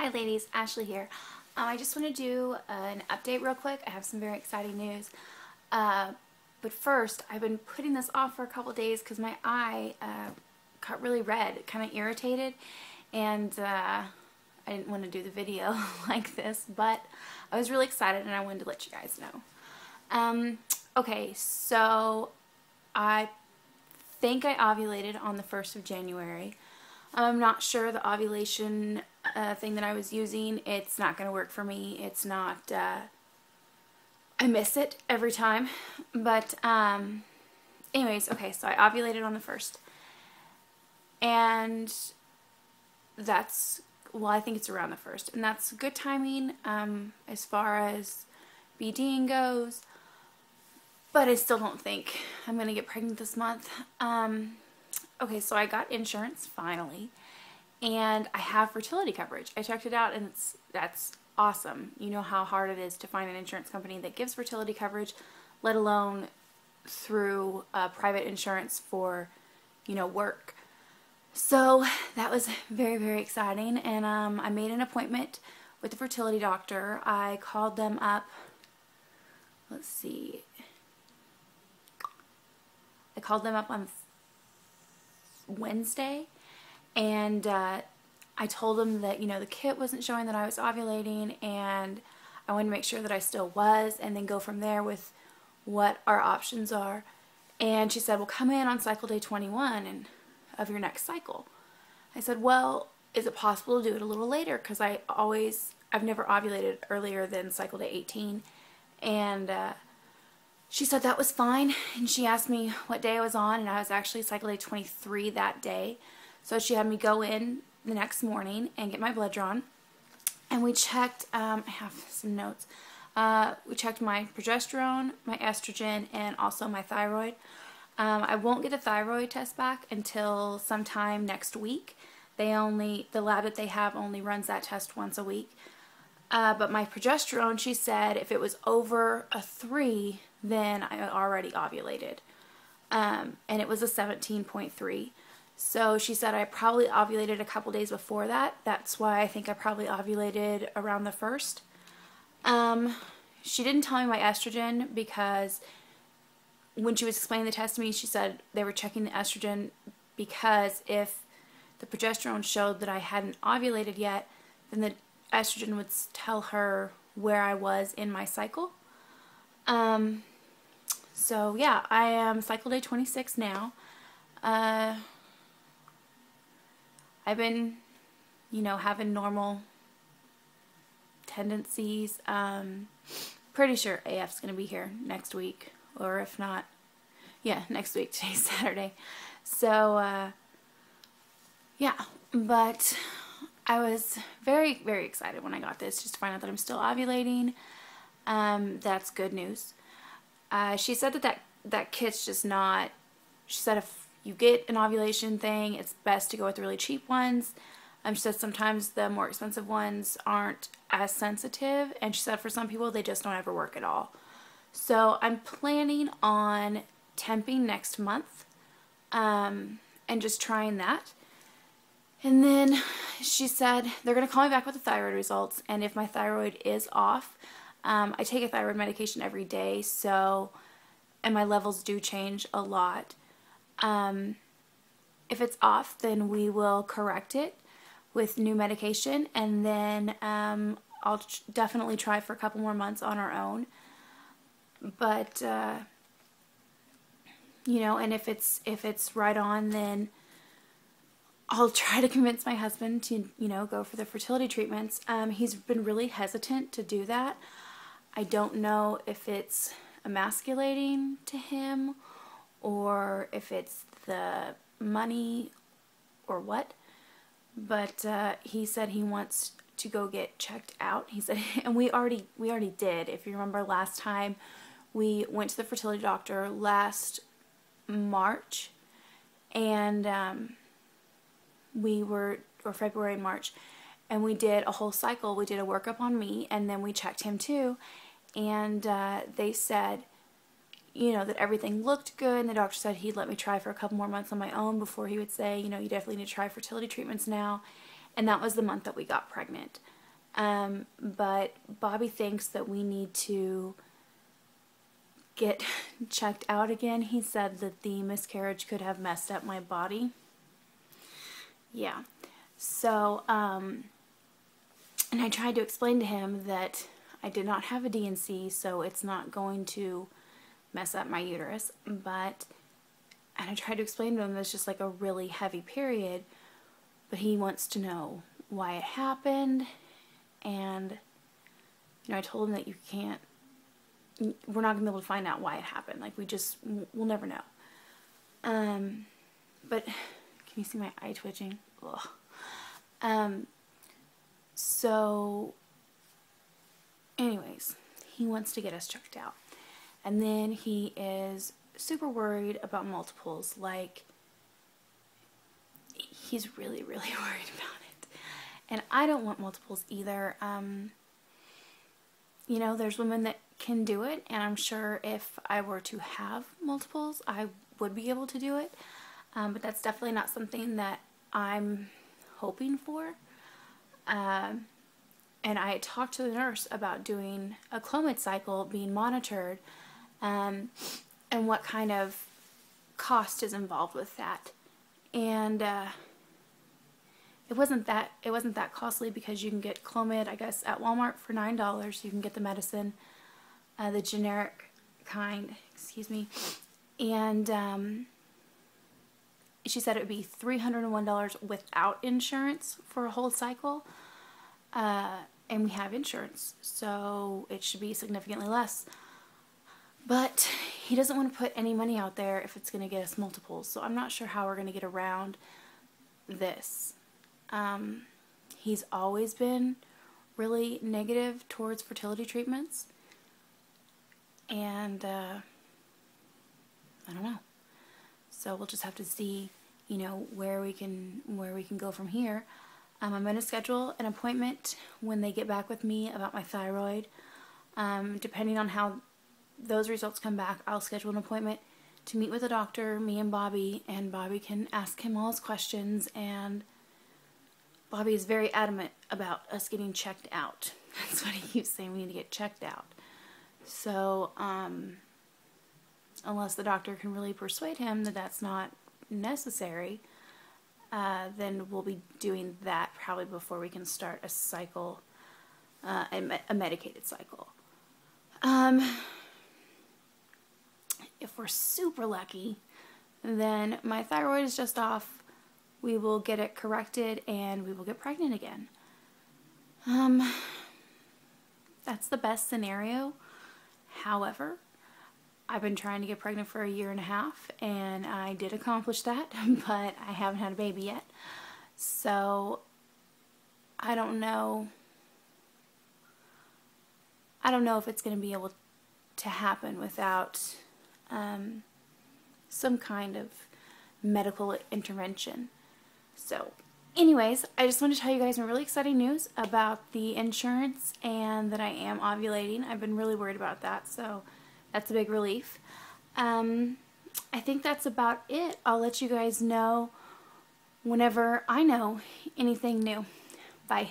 Hi ladies, Ashley here. I just want to do an update real quick. I have some very exciting news. But first, I've been putting this off for a couple days because my eye got really red, kind of irritated, and I didn't want to do the video like this, but I was really excited and I wanted to let you guys know. Okay, so I think I ovulated on the 1st of January. I'm not sure the ovulation thing that I was using, it's not going to work for me. It's not, I miss it every time. But anyways, okay, so I ovulated on the 1st. And that's, well, I think it's around the 1st. And that's good timing as far as BDing goes. But I still don't think I'm going to get pregnant this month. Okay, so I got insurance finally, and I have fertility coverage. I checked it out, and that's awesome. You know how hard it is to find an insurance company that gives fertility coverage, let alone through private insurance for, you know, work. So that was very, very exciting, and I made an appointment with the fertility doctor. I called them up, let's see, I called them up on Wednesday, and I told them that, you know, the kit wasn't showing that I was ovulating, and I wanted to make sure that I still was, and then go from there with what our options are. And she said, well, come in on cycle day 21 of your next cycle. I said, well, is it possible to do it a little later? Because I've never ovulated earlier than cycle day 18. And she said that was fine, and she asked me what day I was on, and I was actually cycle day 23 that day. So she had me go in the next morning and get my blood drawn, and we checked, I have some notes, we checked my progesterone, my estrogen, and also my thyroid. I won't get a thyroid test back until sometime next week. The lab that they have only runs that test once a week. But my progesterone, she said if it was over a 3, then I already ovulated. And it was a 17.3. So she said I probably ovulated a couple days before that. That's why I think I probably ovulated around the 1st. She didn't tell me my estrogen because when she was explaining the test to me, she said they were checking the estrogen because if the progesterone showed that I hadn't ovulated yet, then the estrogen would tell her where I was in my cycle. So yeah, I am cycle day 26 now. I've been, you know, having normal tendencies. Pretty sure AF's going to be here next week, or if not, yeah, next week. Today's Saturday. So, yeah, but I was very, very excited when I got this, just to find out that I'm still ovulating. That's good news. She said that kit's just not, she said if you get an ovulation thing, it's best to go with the really cheap ones. She said sometimes the more expensive ones aren't as sensitive, and she said for some people they just don't ever work at all. So I'm planning on temping next month, and just trying that. And then she said they're going to call me back with the thyroid results, and if my thyroid is off, I take a thyroid medication every day, so, and my levels do change a lot. If it's off, then we will correct it with new medication, and then I'll definitely try for a couple more months on our own. But you know, and if it's right on, then I'll try to convince my husband to, you know, go for the fertility treatments. He's been really hesitant to do that. I don't know if it's emasculating to him or if it's the money or what, but he said he wants to go get checked out. He said, and we already did. If you remember last time, we went to the fertility doctor last March, and or February and March, and we did a whole cycle. We did a workup on me, and then we checked him too, and they said, you know, that everything looked good, and the doctor said he'd let me try for a couple more months on my own before he would say, you know, you definitely need to try fertility treatments now. And that was the month that we got pregnant. But Bobby thinks that we need to get checked out again. He said that the miscarriage could have messed up my body. Yeah. So, and I tried to explain to him that I did not have a D&C, so it's not going to mess up my uterus, and I tried to explain to him that it's just like a really heavy period, but he wants to know why it happened, and, I told him that we're not going to be able to find out why it happened, like, we'll never know. But, can you see my eye twitching? Ugh. So, anyways, he wants to get us checked out. And then he is super worried about multiples. Like, he's really, really worried about it. And I don't want multiples either. There's women that can do it, and I'm sure if I were to have multiples, I would be able to do it. But that's definitely not something that I'm hoping for. And I talked to the nurse about doing a Clomid cycle, being monitored, and what kind of cost is involved with that. And it wasn't that costly, because you can get Clomid, I guess, at Walmart for $9. You can get the medicine, the generic kind, excuse me, and she said it would be $301 without insurance for a whole cycle. And we have insurance, so it should be significantly less. But he doesn't want to put any money out there if it's going to get us multiples, so I'm not sure how we're going to get around this. He's always been really negative towards fertility treatments, and I don't know. So we'll just have to see, where we can go from here. I'm going to schedule an appointment when they get back with me about my thyroid. Depending on how those results come back, I'll schedule an appointment to meet with a doctor, me and Bobby can ask him all his questions, and Bobby is very adamant about us getting checked out. That's what he keeps saying, we need to get checked out. So, unless the doctor can really persuade him that that's not necessary, then we'll be doing that probably before we can start a cycle, a medicated cycle. If we're super lucky, then my thyroid is just off. We will get it corrected and we will get pregnant again. That's the best scenario. However, I've been trying to get pregnant for 1.5 years, and I did accomplish that, but I haven't had a baby yet. So, I don't know if it's going to be able to happen without some kind of medical intervention. So, anyways, I just wanted to tell you guys some really exciting news about the insurance and that I am ovulating. I've been really worried about that, so that's a big relief. I think that's about it. I'll let you guys know whenever I know anything new. Bye.